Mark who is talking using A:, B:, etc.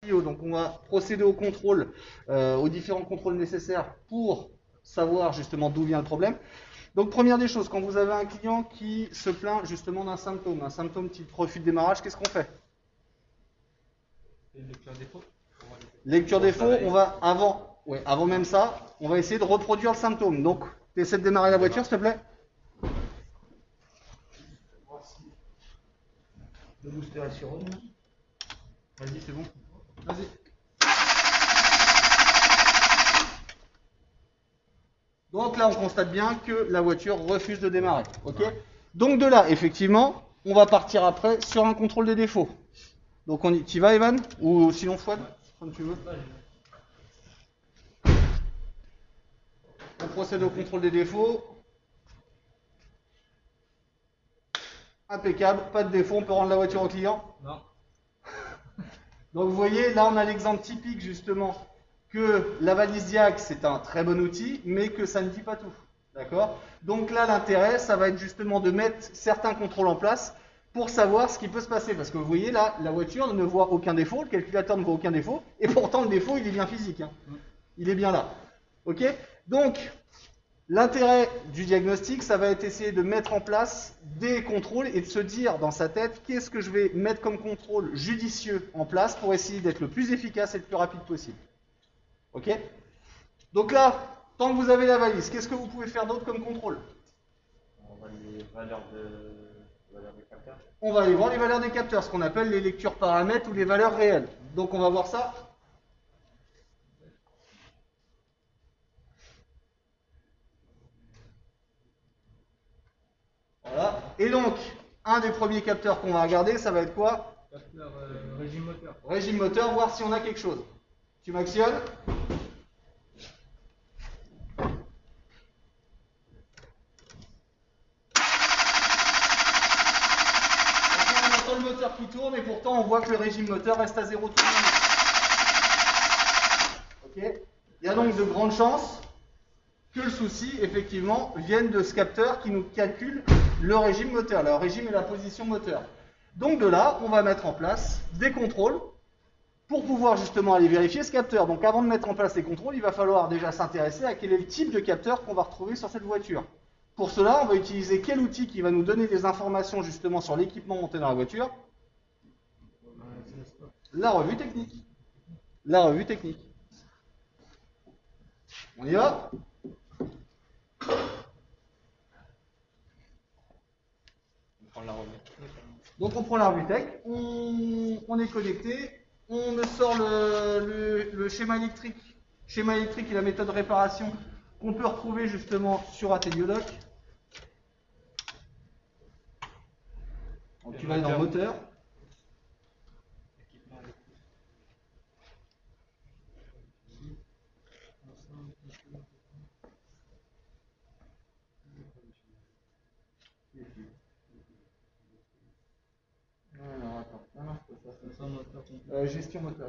A: Donc on va procéder au contrôle, aux différents contrôles nécessaires pour savoir justement d'où vient le problème. Donc première des choses, quand vous avez un client qui se plaint justement d'un symptôme, un symptôme type refus de démarrage, qu'est-ce qu'on fait?
B: Lecture défaut.
A: Lecture défaut, on va avant même ça, on va essayer de reproduire le symptôme. Donc tu essaies de démarrer la voiture, s'il te plaît.
B: Le booster est sur on.
A: Vas-y, c'est bon. Vas-y. Donc là, on constate bien que la voiture refuse de démarrer. Ok. Donc de là, effectivement, on va partir après sur un contrôle des défauts. Donc on y vas, Evan? Ou sinon Fouad, comme tu veux. On procède au contrôle des défauts. Impeccable, pas de défaut, on peut rendre la voiture au client?
B: Non.
A: Donc vous voyez, là on a l'exemple typique justement que la valise Diag c'est un très bon outil, mais que ça ne dit pas tout. D'accord? Donc là l'intérêt, ça va être justement de mettre certains contrôles en place pour savoir ce qui peut se passer. Parce que vous voyez là, la voiture ne voit aucun défaut, le calculateur ne voit aucun défaut, et pourtant le défaut il est bien physique. Hein. Il est bien là. Ok? Donc, l'intérêt du diagnostic, ça va être essayer de mettre en place des contrôles et de se dire dans sa tête qu'est-ce que je vais mettre comme contrôle judicieux en place pour essayer d'être le plus efficace et le plus rapide possible. Ok? Donc là, tant que vous avez la valise, qu'est-ce que vous pouvez faire d'autre comme contrôle?
B: On va les valeurs des capteurs.
A: On va aller voir les valeurs des capteurs, ce qu'on appelle les lectures paramètres ou les valeurs réelles. Donc on va voir ça. Voilà. Et donc, un des premiers capteurs qu'on va regarder, ça va être quoi?
B: Capteur régime moteur.
A: Régime moteur, voir si on a quelque chose. Tu m'actionnes. On entend le moteur qui tourne et pourtant on voit que le régime moteur reste à 0 tout le monde. Ok. Il y a donc de grandes chances que le souci, effectivement, vienne de ce capteur qui nous calcule le régime moteur, le régime et la position moteur. Donc de là, on va mettre en place des contrôles pour pouvoir justement aller vérifier ce capteur. Donc avant de mettre en place les contrôles, il va falloir déjà s'intéresser à quel est le type de capteur qu'on va retrouver sur cette voiture. Pour cela, on va utiliser quel outil qui va nous donner des informations justement sur l'équipement monté dans la voiture? La revue technique. La revue technique. On y va? Donc on prend la revue tech, on est connecté, on me sort le schéma électrique et la méthode de réparation qu'on peut retrouver justement sur Ateliodoc. Donc tu vas aller dans moteur. Alors attends, gestion moteur.